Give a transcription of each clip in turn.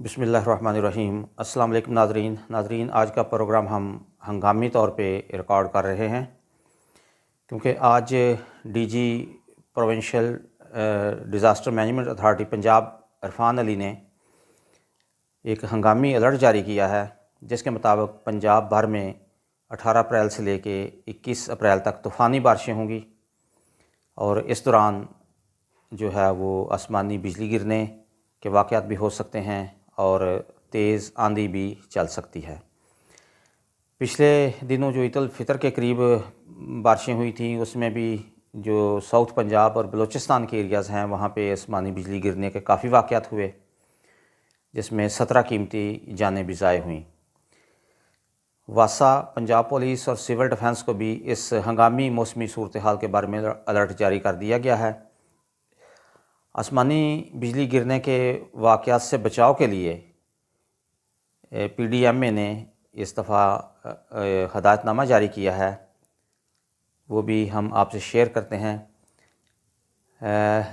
बिस्मिल्लाहिर्रहमानिर्रहीम। अस्सलाम वालेकुम नाज़रीन, आज का प्रोग्राम हम हंगामी तौर पे रिकॉर्ड कर रहे हैं क्योंकि आज DG provincial disaster management authority Punjab Irfan Ali ने एक हंगामी अलर्ट जारी किया है, जिसके मुताबिक पंजाब भर में 18 अप्रैल से लेके 21 अप्रैल तक तूफ़ानी बारिशें होंगी और इस दौरान जो है वो आसमानी बिजली गिरने के वाक़यात भी हो सकते हैं और तेज़ आंधी भी चल सकती है। पिछले दिनों जो ईद उल फितर के करीब बारिशें हुई थी, उसमें भी जो साउथ पंजाब और बलूचिस्तान के एरियाज़ हैं वहाँ पे आसमानी बिजली गिरने के काफ़ी वाक़यात हुए, जिसमें 17 कीमती जानें भी ज़ाय हुईं। वासा पंजाब पुलिस और सिविल डिफेंस को भी इस हंगामी मौसमी सूरत हाल के बारे में अलर्ट जारी कर दिया गया है। आसमानी बिजली गिरने के वाक़यात से बचाव के लिए PDMA ने इस दफ़ा हदायतनामा जारी किया है, वो भी हम आपसे शेयर करते हैं।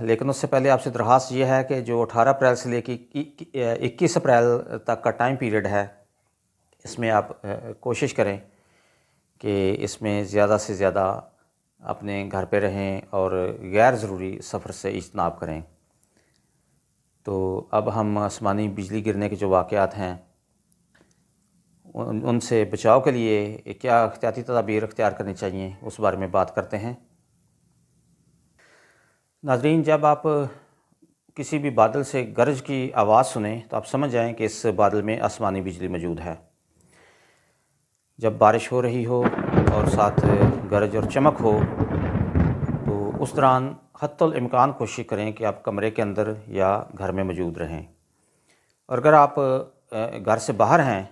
लेकिन उससे पहले आपसे दरख्वास्त ये है कि जो 18 अप्रैल से लेकर 21 अप्रैल तक का टाइम पीरियड है, इसमें आप कोशिश करें कि इसमें ज़्यादा से ज़्यादा अपने घर पे रहें और गैर ज़रूरी सफ़र से इज्तनाब करें। तो अब हम आसमानी बिजली गिरने के जो वाक़यात हैं उनसे बचाव के लिए क्या एहतियाती तदाबीर अख्तियार करनी चाहिए, उस बारे में बात करते हैं। नाज़रीन, जब आप किसी भी बादल से गरज की आवाज़ सुने तो आप समझ जाएं कि इस बादल में आसमानी बिजली मौजूद है। जब बारिश हो रही हो और साथ गरज और चमक हो तो उस दौरान हत्तुल इम्कान कोशिश करें कि आप कमरे के अंदर या घर में मौजूद रहें। और अगर आप घर से बाहर हैं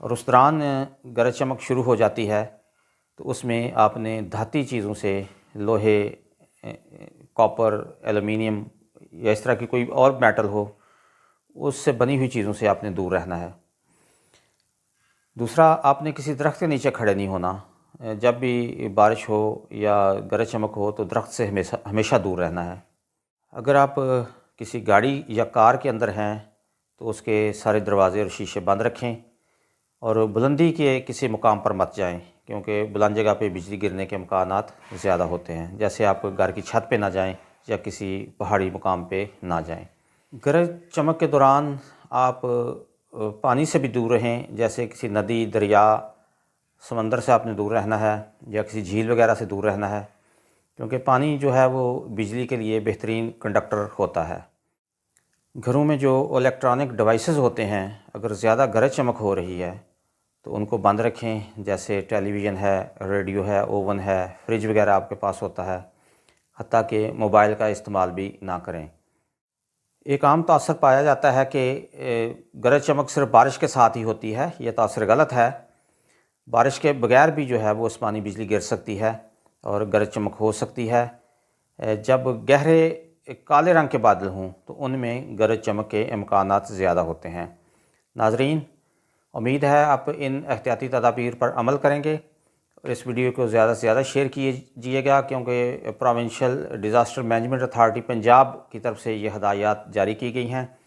और उस दौरान गरज चमक शुरू हो जाती है तो उसमें आपने धाती चीज़ों से, लोहे, कॉपर, एलुमिनियम या इस तरह की कोई और मेटल हो, उससे बनी हुई चीज़ों से आपने दूर रहना है। दूसरा, आपने किसी दरख्त के नीचे खड़े नहीं होना। जब भी बारिश हो या गरज चमक हो तो दरख्त से हमेशा दूर रहना है। अगर आप किसी गाड़ी या कार के अंदर हैं तो उसके सारे दरवाज़े और शीशे बंद रखें और बुलंदी के किसी मुकाम पर मत जाएं, क्योंकि बुलंद जगह पे बिजली गिरने के इम्कानात ज़्यादा होते हैं। जैसे आप घर की छत पे ना जाएं या किसी पहाड़ी मुकाम पे ना जाएं। गरज चमक के दौरान आप पानी से भी दूर रहें, जैसे किसी नदी, दरिया, समंदर से आपने दूर रहना है या किसी झील वगैरह से दूर रहना है, क्योंकि पानी जो है वो बिजली के लिए बेहतरीन कंडक्टर होता है। घरों में जो इलेक्ट्रॉनिक डिवाइसेस होते हैं, अगर ज़्यादा गरज चमक हो रही है तो उनको बंद रखें। जैसे टेलीविज़न है, रेडियो है, ओवन है, फ्रिज वगैरह आपके पास होता है, हत्ता कि मोबाइल का इस्तेमाल भी ना करें। एक आम तासर पाया जाता है कि गरज चमक सिर्फ बारिश के साथ ही होती है। यह तासर गलत है। बारिश के बगैर भी जो है वो आसमानी बिजली गिर सकती है और गरज चमक हो सकती है। जब गहरे काले रंग के बादल हों तो उनमें गरज चमक के इम्कानात ज़्यादा होते हैं। नाज़रीन, उम्मीद है आप इन एहतियाती तदाबीर पर अमल करेंगे और इस वीडियो को ज़्यादा से ज़्यादा शेयर कीजिएगा, क्योंकि provincial disaster management authority Punjab की तरफ से ये हदायत जारी की गई हैं।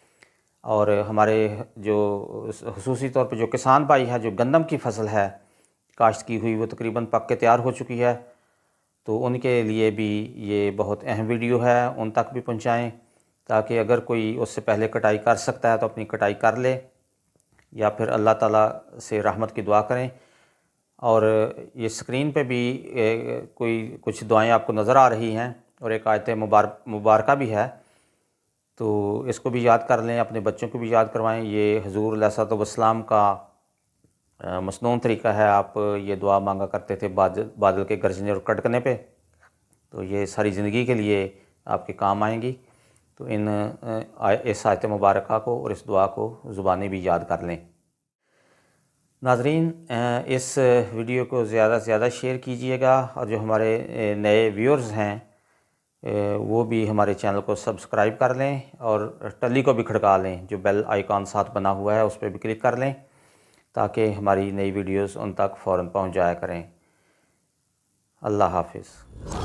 और हमारे जो खुसूसी तौर पर जो किसान भाई है, जो गंदम की फसल है काश्त की हुई, वो तकरीबन पक के तैयार हो चुकी है, तो उनके लिए भी ये बहुत अहम वीडियो है। उन तक भी पहुंचाएं ताकि अगर कोई उससे पहले कटाई कर सकता है तो अपनी कटाई कर ले, या फिर अल्लाह ताला से रहमत की दुआ करें। और ये स्क्रीन पे भी कुछ दुआएं आपको नज़र आ रही हैं और एक आयत मुबारका भी है, तो इसको भी याद कर लें, अपने बच्चों को भी याद करवाएं। ये हुज़ूर अलैहिस्सलाम का मसनून तरीका है। आप ये दुआ मांगा करते थे बादल के गरजने और कड़कने पे, तो ये सारी ज़िंदगी के लिए आपके काम आएंगी। तो इस आयत मुबारका को और इस दुआ को ज़ुबानी भी याद कर लें। नाज़रीन, इस वीडियो को ज़्यादा से ज़्यादा शेयर कीजिएगा और जो हमारे नए व्यूअर्स हैं वो भी हमारे चैनल को सब्सक्राइब कर लें और टली को भी खड़का लें। जो बेल आइकॉन साथ बना हुआ है उस पर भी क्लिक कर लें ताकि हमारी नई वीडियोस उन तक फ़ौरन पहुंच जाया करें। अल्लाह हाफिज़।